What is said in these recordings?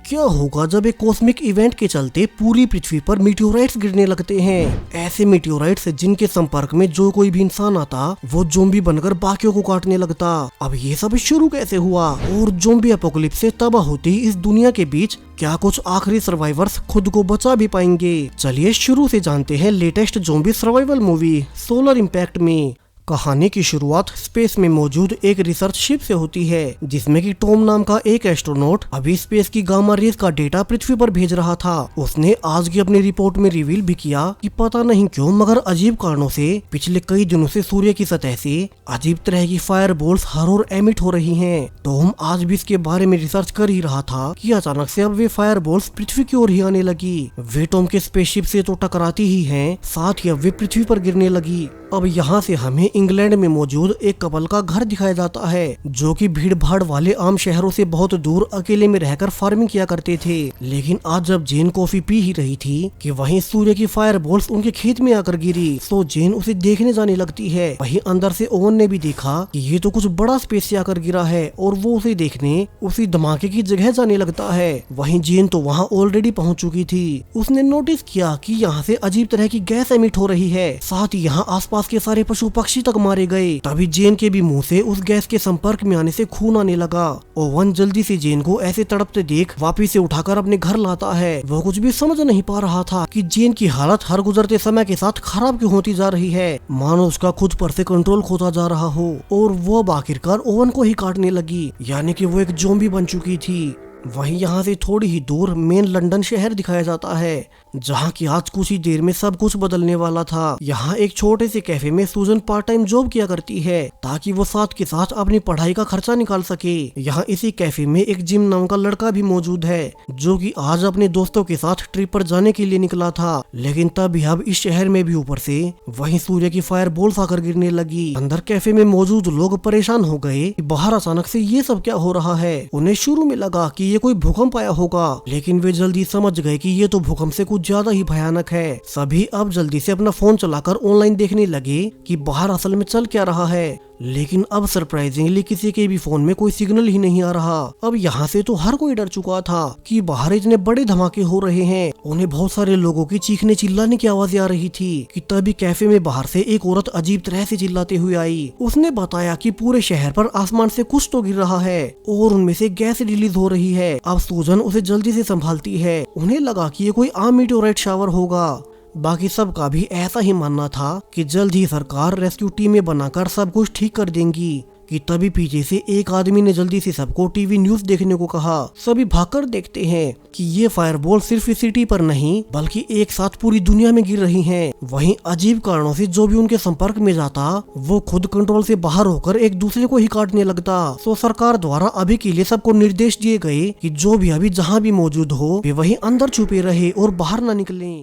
क्या होगा जब एक कॉस्मिक इवेंट के चलते पूरी पृथ्वी पर मीटियोराइट्स गिरने लगते हैं। ऐसे मीटियोराइट्स जिनके संपर्क में जो कोई भी इंसान आता वो ज़ॉम्बी बनकर बाकियों को काटने लगता। अब ये सब शुरू कैसे हुआ और ज़ॉम्बी एपोकलिप्स से तबाह होती इस दुनिया के बीच क्या कुछ आखिरी सर्वाइवर्स खुद को बचा भी पाएंगे? चलिए शुरू से जानते हैं latest zombie survival movie solar impact में। कहानी की शुरुआत स्पेस में मौजूद एक रिसर्च शिप से होती है जिसमें कि टॉम नाम का एक एस्ट्रोनॉट अभी स्पेस की गामा रेज का डेटा पृथ्वी पर भेज रहा था। उसने आज की अपनी रिपोर्ट में रिवील भी किया कि पता नहीं क्यों मगर अजीब कारणों से पिछले कई दिनों से सूर्य की सतह से अजीब तरह की फायर बोल्स हर ओर एमिट हो रही हैं। टॉम आज भी इसके बारे में रिसर्च कर ही रहा था कि अचानक से अब वे फायर बोल्स पृथ्वी की ओर ही आने लगी। वे टॉम के स्पेसशिप से तो टकराती ही हैं, साथ ही अब वे पृथ्वी पर गिरने लगी। अब यहाँ से हमें इंग्लैंड में मौजूद एक कपल का घर दिखाया जाता है जो कि भीड़ भाड़ वाले आम शहरों से बहुत दूर अकेले में रहकर फार्मिंग किया करते थे। लेकिन आज जब जेन कॉफी पी ही रही थी कि वहीं सूर्य की फायर बोल्स उनके खेत में आकर गिरी तो जेन उसे देखने जाने लगती है। वहीं अंदर से ओवन ने भी देखा कि ये तो कुछ बड़ा स्पेस से आकर गिरा है और वो उसे देखने उसी धमाके की जगह जाने लगता है। वहीं जेन तो वहाँ ऑलरेडी पहुँच चुकी थी। उसने नोटिस किया कि यहाँ से अजीब तरह की गैस एमिट हो रही है, साथ ही यहाँ आसपास के सारे पशु पक्षी तक मारे गए। तभी जेन के भी मुंह से उस गैस के संपर्क में आने से खून आने लगा। ओवन जल्दी से जेन को ऐसे तड़पते देख वापिस से उठाकर अपने घर लाता है। वो कुछ भी समझ नहीं पा रहा था कि जेन की हालत हर गुजरते समय के साथ खराब क्यों होती जा रही है, मानो उसका खुद पर से कंट्रोल खोता जा रहा हो। और वो आखिरकार ओवन को ही काटने लगी, यानी कि वो एक ज़ॉम्बी बन चुकी थी। वहीं यहाँ से थोड़ी ही दूर मेन लंदन शहर दिखाया जाता है जहाँ की आज कुछ ही देर में सब कुछ बदलने वाला था। यहाँ एक छोटे से कैफे में सूजन पार्ट टाइम जॉब किया करती है ताकि वो साथ के साथ अपनी पढ़ाई का खर्चा निकाल सके। यहाँ इसी कैफे में एक जिम नाम का लड़का भी मौजूद है जो कि आज अपने दोस्तों के साथ ट्रिप पर जाने के लिए निकला था। लेकिन तभी अब इस शहर में भी ऊपर से वहीं सूर्य की फायर बोल्स आकर गिरने लगी। अंदर कैफे में मौजूद लोग परेशान हो गए कि बाहर अचानक से ये सब क्या हो रहा है। उन्हें शुरू में लगा कि ये कोई भूकंप आया होगा, लेकिन वे जल्दी समझ गए कि ये तो भूकंप से कुछ ज्यादा ही भयानक है। सभी अब जल्दी से अपना फोन चलाकर ऑनलाइन देखने लगे कि बाहर असल में चल क्या रहा है। लेकिन अब सरप्राइजिंगली किसी के भी फोन में कोई सिग्नल ही नहीं आ रहा। अब यहाँ से तो हर कोई डर चुका था कि बाहर इतने बड़े धमाके हो रहे हैं। उन्हें बहुत सारे लोगों की चीखने चिल्लाने की आवाजें आ रही थी कि तभी कैफे में बाहर से एक औरत अजीब तरह से चिल्लाते हुए आई। उसने बताया कि पूरे शहर पर आसमान से कुछ तो गिर रहा है और उनमें से गैस रिलीज हो रही है। अब सूजन उसे जल्दी से संभालती है। उन्हें लगा कि ये कोई आम मीटियोराइट शावर होगा। बाकी सबका भी ऐसा ही मानना था कि जल्द ही सरकार रेस्क्यू टीमें बनाकर सब कुछ ठीक कर देंगी कि तभी पीछे से एक आदमी ने जल्दी से सबको टीवी न्यूज देखने को कहा। सभी भागकर देखते हैं कि ये फायरबॉल सिर्फ इस सिटी पर नहीं बल्कि एक साथ पूरी दुनिया में गिर रही हैं। वहीं अजीब कारणों से जो भी उनके संपर्क में जाता वो खुद कंट्रोल से बाहर होकर एक दूसरे को ही काटने लगता। तो सरकार द्वारा अभी के लिए सबको निर्देश दिए गए कि जो भी अभी जहाँ भी मौजूद हो वे वहीं अंदर छुपे रहे और बाहर न निकले।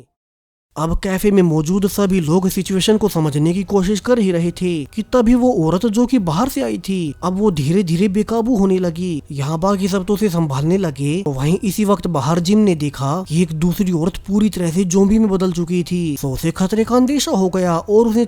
अब कैफे में मौजूद सभी लोग सिचुएशन को समझने की कोशिश कर ही रहे थे कि तभी वो औरत जो कि बाहर से आई थी अब वो धीरे धीरे बेकाबू होने लगी। यहाँ बाकी सब तो उसे संभालने लगे। तो वहीं इसी वक्त बाहर जिम ने देखा कि एक दूसरी औरत पूरी तरह से ज़ॉम्बी में बदल चुकी थी। तो उसे खतरे का अंदेशा हो गया और उसने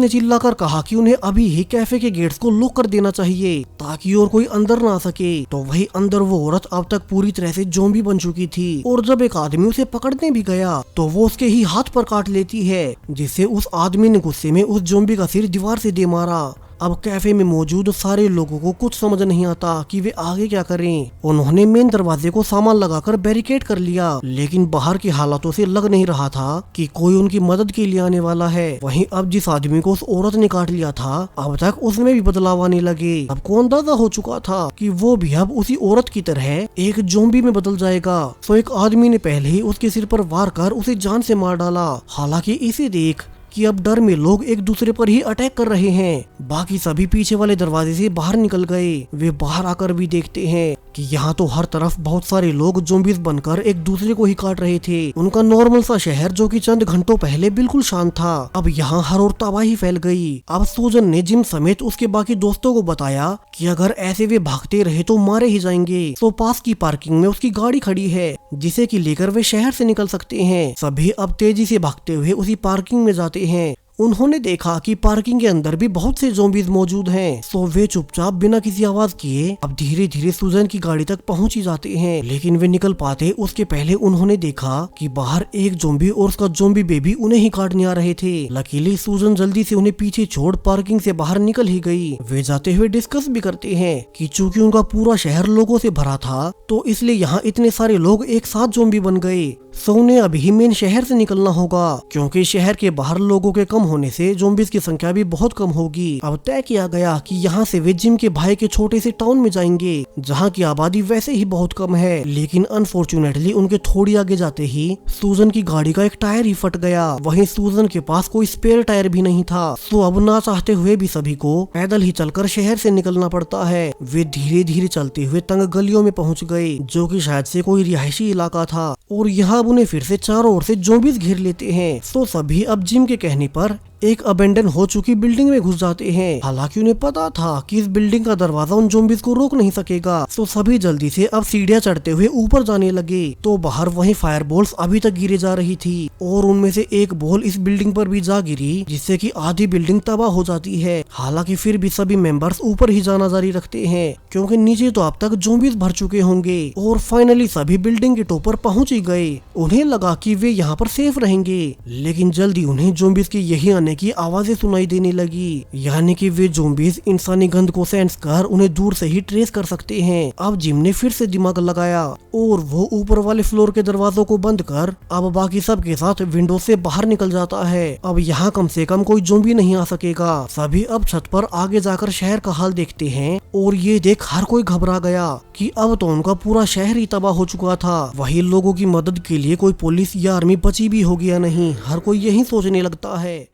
चिल्लाकर कहा कि उन्हें अभी ही कैफे के गेट्स को लॉक कर देना चाहिए ताकि और कोई अंदर ना आ सके। तो वही अंदर वो औरत अब तक पूरी तरह से ज़ॉम्बी बन चुकी थी और जब एक आदमी उसे पकड़ने भी गया तो वो उसके ही हाथ पर काट लेती है, जिससे उस आदमी ने गुस्से में उस ज़ॉम्बी का सिर दीवार से दे मारा। अब कैफे में मौजूद सारे लोगों को कुछ समझ नहीं आता कि वे आगे क्या करें। उन्होंने मेन दरवाजे को सामान लगाकर बैरिकेड कर लिया, लेकिन बाहर की हालातों से लग नहीं रहा था कि कोई उनकी मदद के लिए आने वाला है। वहीं अब जिस आदमी को उस औरत ने काट लिया था अब तक उसमें भी बदलाव आने लगे। अब को अंदाजा हो चुका था कि वो भी अब उसी औरत की तरह एक ज़ॉम्बी में बदल जाएगा। तो एक आदमी ने पहले ही उसके सिर पर वार कर उसे जान से मार डाला। हालांकि इसे देख कि अब डर में लोग एक दूसरे पर ही अटैक कर रहे हैं। बाकी सभी पीछे वाले दरवाजे से बाहर निकल गए। वे बाहर आकर भी देखते हैं कि यहाँ तो हर तरफ बहुत सारे लोग ज़ॉम्बीज बनकर एक दूसरे को ही काट रहे थे। उनका नॉर्मल सा शहर जो कि चंद घंटों पहले बिल्कुल शांत था अब यहाँ हर ओर तबाही फैल गई। अब सूजन ने जिम समेत उसके बाकी दोस्तों को बताया कि अगर ऐसे वे भागते रहे तो मारे ही जाएंगे। तो पास की पार्किंग में उसकी गाड़ी खड़ी है जिसे कि लेकर वे शहर से निकल सकते हैं। सभी अब तेजी से भागते हुए उसी पार्किंग में जाते हैं। उन्होंने देखा कि पार्किंग के अंदर भी बहुत से ज़ॉम्बीज मौजूद हैं। सो वे चुपचाप बिना किसी आवाज किए अब धीरे धीरे सूजन की गाड़ी तक पहुंच ही जाते हैं। लेकिन वे निकल पाते उसके पहले उन्होंने देखा कि बाहर एक ज़ॉम्बी और उसका ज़ॉम्बी बेबी उन्हें ही काटने आ रहे थे। लकीली सूजन जल्दी से उन्हें पीछे छोड़ पार्किंग से बाहर निकल ही गई। वे जाते हुए डिस्कस भी करते हैं कि चूंकि उनका पूरा शहर लोगों से भरा था तो इसलिए यहाँ इतने सारे लोग एक साथ ज़ॉम्बी बन गए। सो उन्हें अभी मेन शहर से निकलना होगा क्योंकि शहर के बाहर लोगों के कम होने से ज़ॉम्बीज की संख्या भी बहुत कम होगी। अब तय किया गया कि यहाँ से वे जिम के भाई के छोटे से टाउन में जाएंगे जहाँ की आबादी वैसे ही बहुत कम है। लेकिन अनफॉर्चुनेटली उनके थोड़ी आगे जाते ही सूजन की गाड़ी का एक टायर ही फट गया। वहीं सूजन के पास कोई स्पेयर टायर भी नहीं था। सो अब ना चाहते हुए भी सभी को पैदल ही चलकर शहर से निकलना पड़ता है। वे धीरे धीरे चलते हुए तंग गलियों में पहुँच गए जो की शायद से कोई रिहायशी इलाका था और यहाँ अब उन्हें फिर से चारों ओर से ज़ॉम्बीज घेर लेते हैं। तो सभी अब जिम के कहने पर एक अबेंडन हो चुकी बिल्डिंग में घुस जाते हैं। हालांकि उन्हें पता था कि इस बिल्डिंग का दरवाजा उन ज़ॉम्बीज को रोक नहीं सकेगा। तो सभी जल्दी से अब सीढ़ियां चढ़ते हुए ऊपर जाने लगे तो बाहर वहीं फायर बॉल्स अभी तक गिरे जा रही थी और उनमें से एक बॉल इस बिल्डिंग पर भी जा गिरी जिससे कि आधी बिल्डिंग तबाह हो जाती है। हालांकि फिर भी सभी मेंबर्स ऊपर ही जाना जारी रखते हैं क्योंकि नीचे तो अब तक ज़ॉम्बीज भर चुके होंगे। और फाइनली सभी बिल्डिंग के टॉप पर पहुंच ही गए। उन्हें लगा कि वे यहाँ पर सेफ रहेंगे लेकिन जल्दी उन्हें ज़ॉम्बीज के यही आने की आवाजें सुनाई देने लगी। यानी कि वे ज़ॉम्बीज इंसानी गंध को सेंस कर उन्हें दूर से ही ट्रेस कर सकते हैं। अब जिम ने फिर से दिमाग लगाया और वो ऊपर वाले फ्लोर के दरवाजों को बंद कर अब बाकी सब के साथ विंडो से बाहर निकल जाता है। अब यहाँ कम से कम कोई ज़ॉम्बी नहीं आ सकेगा। सभी अब छत पर आगे जाकर शहर का हाल देखते हैं और ये देख हर कोई घबरा गया कि अब तो उनका पूरा शहर ही तबाह हो चुका था। वही लोगों की मदद के लिए कोई पुलिस या आर्मी बची भी होगी या नहीं, हर कोई यही सोचने लगता है।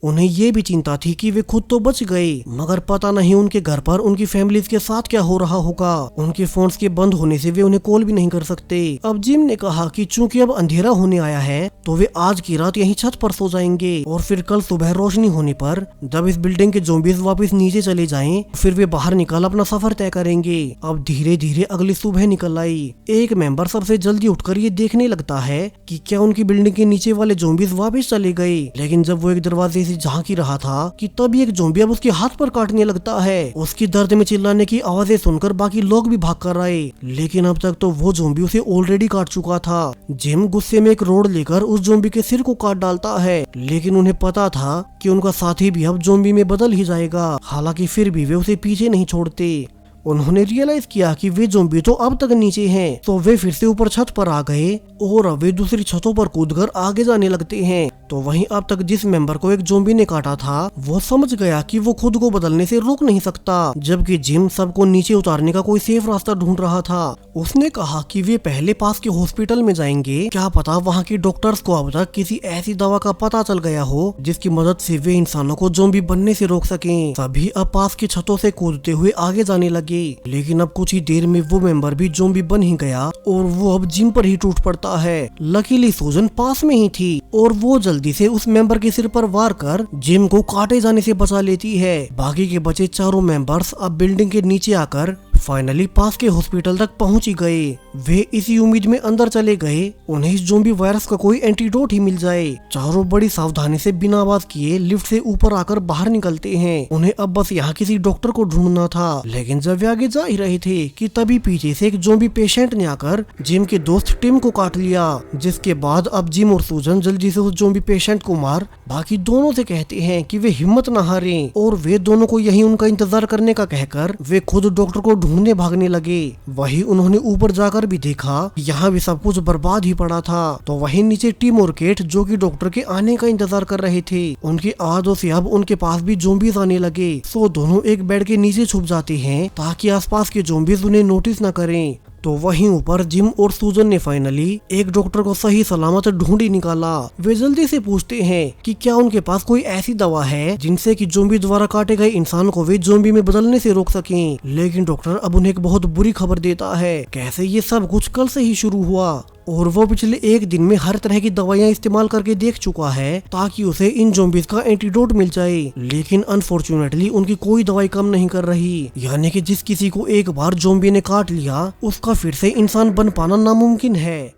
उन्हें ये भी चिंता थी कि वे खुद तो बच गए मगर पता नहीं उनके घर पर उनकी फैमिलीज के साथ क्या हो रहा होगा। उनके फोन्स के बंद होने से वे उन्हें कॉल भी नहीं कर सकते। अब जिम ने कहा कि चूंकि अब अंधेरा होने आया है तो वे आज की रात यहीं छत पर सो जाएंगे और फिर कल सुबह रोशनी होने पर जब इस बिल्डिंग के ज़ॉम्बीज वापस नीचे चले जाएं फिर वे बाहर निकल अपना सफर तय करेंगे। अब धीरे धीरे अगली सुबह निकल आई। एक मेंबर सबसे जल्दी उठकर ये देखने लगता है कि क्या उनकी बिल्डिंग के नीचे वाले ज़ॉम्बीज वापस चले गए। लेकिन जब वो एक दरवाजे झांक ही रहा था कि तभी एक ज़ॉम्बी अब उसके हाथ पर काटने लगता है। उसकी दर्द में चिल्लाने की आवाजें सुनकर बाकी लोग भी भाग कर आए लेकिन अब तक तो वो ज़ॉम्बी उसे ऑलरेडी काट चुका था। जिम गुस्से में एक रोड लेकर उस ज़ॉम्बी के सिर को काट डालता है लेकिन उन्हें पता था कि उनका साथी भी अब ज़ॉम्बी में बदल ही जाएगा। हालांकि फिर भी वे उसे पीछे नहीं छोड़ते। उन्होंने रियलाइज किया कि वे ज़ॉम्बी तो अब तक नीचे हैं तो वे फिर से ऊपर छत पर आ गए और अब वे दूसरी छतों पर कूदकर आगे जाने लगते हैं। तो वहीं अब तक जिस मेंबर को एक ज़ॉम्बी ने काटा था वो समझ गया कि वो खुद को बदलने से रोक नहीं सकता जबकि जिम सबको नीचे उतारने का कोई सेफ रास्ता ढूंढ रहा था। उसने कहा कि वे पहले पास के हॉस्पिटल में जाएंगे, क्या पता वहाँ के डॉक्टर्स को अब तक किसी ऐसी दवा का पता चल गया हो जिसकी मदद से वे इंसानों को ज़ॉम्बी बनने से रोक सकें। सभी अब पास की छतों से कूदते हुए आगे जाने लगे लेकिन अब कुछ ही देर में वो मेंबर भी ज़ॉम्बी बन ही गया और वो अब जिम पर ही टूट पड़ता है। लकीली सूजन पास में ही थी और वो जल्दी से उस मेंबर के सिर पर वार कर जिम को काटे जाने से बचा लेती है। बाकी के बचे चारों मेंबर्स अब बिल्डिंग के नीचे आकर फाइनली पास के हॉस्पिटल तक पहुंच ही गए। वे इसी उम्मीद में अंदर चले गए उन्हें इस ज़ॉम्बी वायरस का कोई एंटीडोट ही मिल जाए। चारों बड़ी सावधानी से बिना आवाज किए लिफ्ट से ऊपर आकर बाहर निकलते हैं। उन्हें अब बस यहाँ किसी डॉक्टर को ढूंढना था लेकिन जब वे आगे जा ही रहे थे कि तभी पीछे से एक ज़ॉम्बी पेशेंट ने आकर जिम के दोस्त टिम को काट लिया जिसके बाद अब जिम और सूजन जल्दी से उस ज़ॉम्बी पेशेंट को मार बाकी दोनों से कहते हैं कि वे हिम्मत न हारें और वे दोनों को यही उनका इंतजार करने का कहकर वे खुद डॉक्टर को ढूंढने भागने लगे। वही उन्होंने ऊपर जाकर भी देखा यहाँ भी सब कुछ बर्बाद ही पड़ा था। तो वहीं नीचे टिम और केट जो कि डॉक्टर के आने का इंतजार कर रहे थे उनकी आवाजों से अब उनके पास भी ज़ॉम्बीज आने लगे। सो दोनों एक बेड के नीचे छुप जाते हैं ताकि आसपास के ज़ॉम्बीज उन्हें नोटिस न करें। तो वहीं ऊपर जिम और सूजन ने फाइनली एक डॉक्टर को सही सलामत ढूंढ ही निकाला। वे जल्दी से पूछते हैं कि क्या उनके पास कोई ऐसी दवा है जिनसे कि ज़ॉम्बी द्वारा काटे गए इंसान को वे ज़ॉम्बी में बदलने से रोक सकें। लेकिन डॉक्टर अब उन्हें एक बहुत बुरी खबर देता है कैसे ये सब कुछ कल से ही शुरू हुआ और वो पिछले एक दिन में हर तरह की दवाइयां इस्तेमाल करके देख चुका है ताकि उसे इन ज़ॉम्बीज का एंटीडोट मिल जाए। लेकिन अनफॉर्चुनेटली उनकी कोई दवाई काम नहीं कर रही। यानी कि जिस किसी को एक बार ज़ॉम्बी ने काट लिया उसका फिर से इंसान बन पाना नामुमकिन है।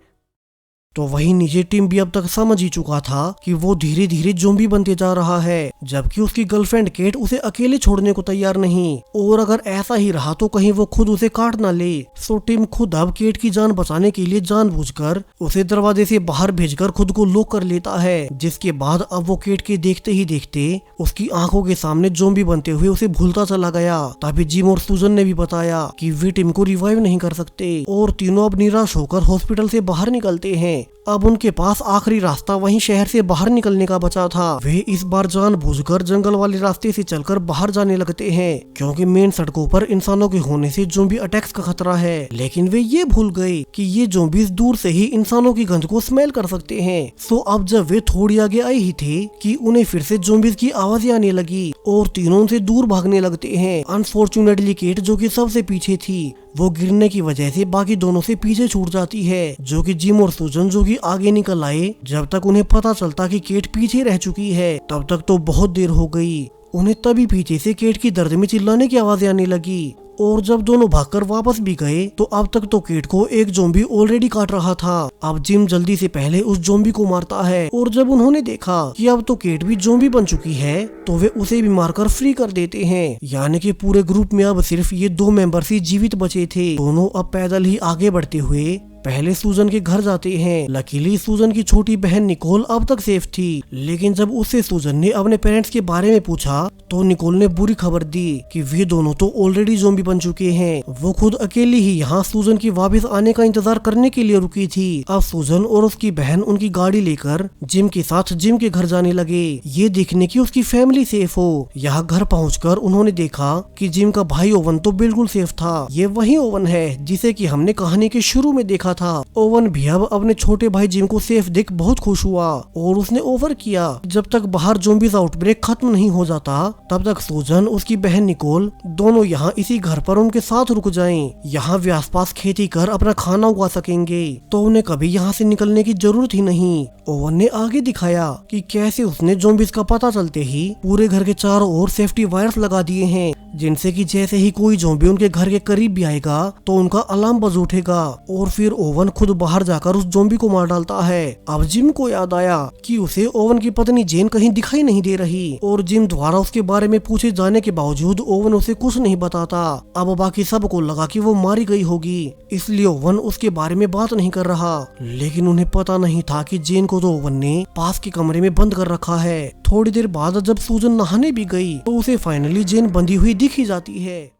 तो वहीं नीचे टिम भी अब तक समझ ही चुका था कि वो धीरे धीरे ज़ॉम्बी बनते जा रहा है, जबकि उसकी गर्लफ्रेंड केट उसे अकेले छोड़ने को तैयार नहीं, और अगर ऐसा ही रहा तो कहीं वो खुद उसे काट ना ले। सो टिम खुद अब केट की जान बचाने के लिए जानबूझकर उसे दरवाजे से बाहर भेजकर खुद को लॉक कर लेता है, जिसके बाद अब वो केट के देखते ही देखते उसकी आंखों के सामने ज़ॉम्बी बनते हुए उसे भूलता चला गया। तभी जिम और सूजन ने भी बताया कि वे टिम को रिवाइव नहीं कर सकते, और तीनों अब निराश होकर हॉस्पिटल से बाहर निकलते हैं। अब उनके पास आखिरी रास्ता वहीं शहर से बाहर निकलने का बचा था। वे इस बार जानबूझकर जंगल वाले रास्ते से चलकर बाहर जाने लगते हैं, क्योंकि मेन सड़कों पर इंसानों के होने से ज़ॉम्बी अटैक्स का खतरा है। लेकिन वे ये भूल गए कि ये ज़ॉम्बीज दूर से ही इंसानों की गंध को स्मेल कर सकते हैं। सो अब जब वे थोड़ी आगे आए ही थे कि उन्हें फिर से ज़ॉम्बीज की आवाजें आने लगी और तीनों उनसे दूर भागने लगते हैं। अनफॉर्चुनेटली केट, जो कि सबसे पीछे थी, वो गिरने की वजह से बाकी दोनों से पीछे छूट जाती है, जो कि जिम और सूजन जो कि आगे निकल आए। जब तक उन्हें पता चलता कि केट पीछे रह चुकी है, तब तक तो बहुत देर हो गई। उन्हें तभी पीछे से केट की दर्द में चिल्लाने की आवाजें आने लगी, और जब दोनों भागकर वापस भी गए तो अब तक तो केट को एक ज़ॉम्बी ऑलरेडी काट रहा था। अब जिम जल्दी से पहले उस ज़ॉम्बी को मारता है, और जब उन्होंने देखा कि अब तो केट भी ज़ॉम्बी बन चुकी है तो वे उसे भी मारकर फ्री कर देते हैं। यानी कि पूरे ग्रुप में अब सिर्फ ये 2 मेंबर्स ही जीवित बचे थे। दोनों अब पैदल ही आगे बढ़ते हुए पहले सूजन के घर जाते हैं। लकीली सूजन की छोटी बहन निकोल अब तक सेफ थी, लेकिन जब उससे सूजन ने अपने पेरेंट्स के बारे में पूछा तो निकोल ने बुरी खबर दी कि वे दोनों तो ऑलरेडी ज़ॉम्बी बन चुके हैं। वो खुद अकेली ही यहाँ सूजन की वापस आने का इंतजार करने के लिए रुकी थी। अब सूजन और उसकी बहन उनकी गाड़ी लेकर जिम के साथ जिम के घर जाने लगे, ये देखने की उसकी फैमिली सेफ हो। यहाँ घर पहुँचकर उन्होंने देखा कि जिम का भाई ओवन तो बिल्कुल सेफ था। ये वही ओवन है जिसे कि हमने कहानी के शुरू में देखा था। ओवन भी अब अपने छोटे भाई जिम को सेफ देख बहुत खुश हुआ, और उसने ऑफर किया जब तक बाहर ज़ॉम्बीज आउटब्रेक खत्म नहीं हो जाता तब तक सूजन, उसकी बहन निकोल दोनों यहाँ इसी घर पर उनके साथ रुक जाएं। यहाँ वे आसपास खेती कर अपना खाना उगा सकेंगे, तो उन्हें कभी यहाँ से निकलने की जरूरत ही नहीं। ओवन ने आगे दिखाया कि कैसे उसने ज़ॉम्बीज का पता चलते ही पूरे घर के चारों ओर सेफ्टी वायर्स लगा दिए हैं, जिनसे कि जैसे ही कोई ज़ॉम्बी उनके घर के करीब भी आएगा तो उनका अलार्म बज उठेगा, और फिर ओवन खुद बाहर जाकर उस ज़ॉम्बी को मार डालता है। अब जिम को याद आया कि उसे ओवन की पत्नी जेन कहीं दिखाई नहीं दे रही, और जिम द्वारा उसके बारे में पूछे जाने के बावजूद ओवन उसे कुछ नहीं बताता। अब बाकी सबको लगा कि वो मारी गई होगी, इसलिए ओवन उसके बारे में बात नहीं कर रहा। लेकिन उन्हें पता नहीं था कि जेन को तो ओवन ने पास के कमरे में बंद कर रखा है। थोड़ी देर बाद जब सूजन नहाने भी गई तो उसे फाइनली जेन बंधी हुई दिख ही जाती है।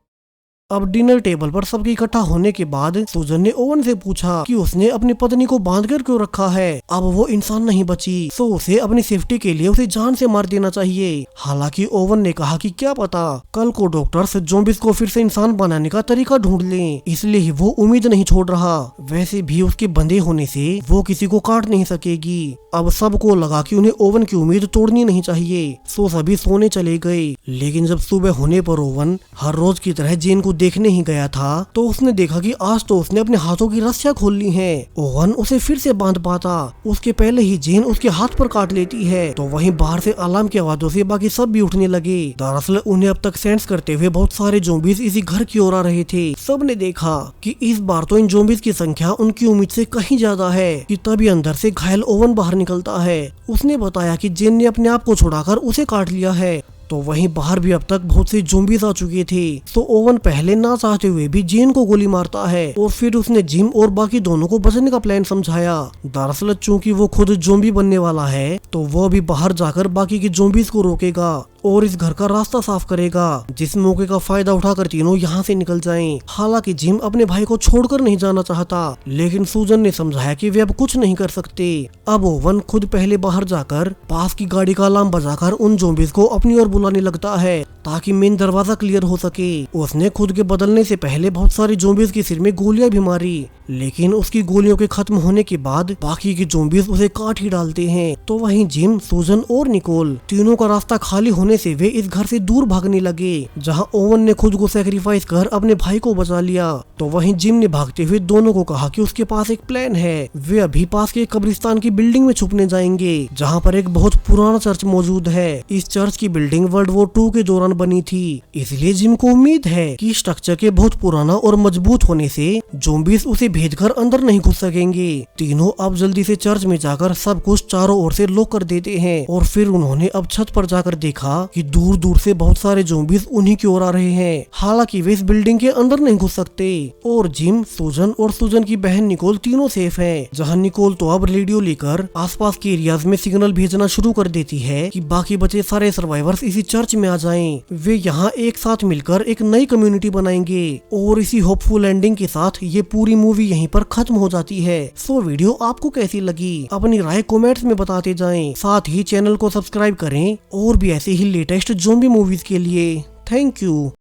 अब डिनर टेबल पर सबके इकट्ठा होने के बाद सूजन ने ओवन से पूछा कि उसने अपनी पत्नी को बांध कर क्यों रखा है। अब वो इंसान नहीं बची, तो उसे अपनी सेफ्टी के लिए उसे जान से मार देना चाहिए। हालांकि ओवन ने कहा कि क्या पता कल को डॉक्टर्स ज़ॉम्बीज को फिर से इंसान बनाने का तरीका ढूंढ लें, इसलिए ही वो उम्मीद नहीं छोड़ रहा। वैसे भी उसके बंधे होने से वो किसी को काट नहीं सकेगी। अब सबको लगा कि उन्हें ओवन की उम्मीद तोड़नी नहीं चाहिए, सो सभी सोने चले गए। लेकिन जब सुबह होने पर ओवन हर रोज की तरह जेन को देखने ही गया था तो उसने देखा कि आज तो उसने अपने हाथों की रस्सियां खोल ली हैं। ओवन उसे फिर से बांध पाता उसके पहले ही जेन उसके हाथ पर काट लेती है। तो वहीं बाहर से अलार्म की आवाजों से बाकी सब भी उठने लगे। दरअसल उन्हें अब तक सेंस करते हुए बहुत सारे ज़ॉम्बीज इसी घर की ओर आ रहे थे। सब ने देखा कि इस बार तो इन ज़ॉम्बीज की संख्या उनकी उम्मीद से कहीं ज्यादा है कि तभी अंदर से घायल ओवन बाहर निकलता है। उसने बताया कि जेन ने अपने आप को छुड़ाकर उसे काट लिया है। तो वहीं बाहर भी अब तक बहुत से ज़ॉम्बीज आ चुके थे। तो ओवन पहले ना चाहते हुए भी जेन को गोली मारता है, और फिर उसने जिम और बाकी दोनों को बचने का प्लान समझाया। दरअसल चूंकि वो खुद ज़ॉम्बी बनने वाला है तो वो भी बाहर जाकर बाकी के ज़ॉम्बीज को रोकेगा और इस घर का रास्ता साफ करेगा, जिस मौके का फायदा उठाकर तीनों यहाँ से निकल जाएं। हालांकि जिम अपने भाई को छोड़कर नहीं जाना चाहता, लेकिन सूजन ने समझाया कि वे अब कुछ नहीं कर सकते। अब ओवन खुद पहले बाहर जाकर पास की गाड़ी का अलार्म बजाकर उन ज़ॉम्बीज को अपनी ओर बुलाने लगता है ताकि मेन दरवाजा क्लियर हो सके। उसने खुद के बदलने से पहले बहुत सारी ज़ॉम्बीज के सिर में गोलियां भी मारी, लेकिन उसकी गोलियों के खत्म होने के बाद बाकी के ज़ॉम्बीज उसे काट ही डालते हैं। तो वहीं जिम, सूजन और निकोल तीनों का रास्ता खाली होने से वे इस घर से दूर भागने लगे, जहां ओवन ने खुद को सैक्रिफाइस कर अपने भाई को बचा लिया। तो वहीं जिम ने भागते हुए दोनों को कहा कि उसके पास एक प्लान है। वे अभी पास के कब्रिस्तान की बिल्डिंग में छुपने जाएंगे, जहाँ पर एक बहुत पुराना चर्च मौजूद है। इस चर्च की बिल्डिंग वर्ल्ड वॉर 2 के दौरान दौरान बनी थी, इसलिए जिम को उम्मीद है कि स्ट्रक्चर के बहुत पुराना और मजबूत होने से ज़ॉम्बीज उसे भेजकर अंदर नहीं घुस सकेंगे। तीनों अब जल्दी से चर्च में जाकर सब कुछ चारों ओर से लॉक कर देते हैं और फिर उन्होंने अब छत पर जाकर देखा कि दूर दूर से बहुत सारे ज़ॉम्बीज उन्हीं की ओर आ रहे हैं। हालांकि वे इस बिल्डिंग के अंदर नहीं घुस सकते और जिम, सूजन और सूजन की बहन निकोल तीनों सेफ हैं। जहां निकोल तो अब रेडियो लेकर आसपास के एरियाज में सिग्नल भेजना शुरू कर देती है कि बाकी बचे सारे सर्वाइवर्स इसी चर्च में आ जाएं। वे यहाँ एक साथ मिलकर एक नई कम्युनिटी बनाएंगे और इसी होपफुल एंडिंग के साथ ये पूरी मूवी यहीं पर खत्म हो जाती है। सो वीडियो आपको कैसी लगी अपनी राय कमेंट्स में बताते जाएं। साथ ही चैनल को सब्सक्राइब करें और भी ऐसे ही लेटेस्ट ज़ॉम्बी मूवीज के लिए। Thank you.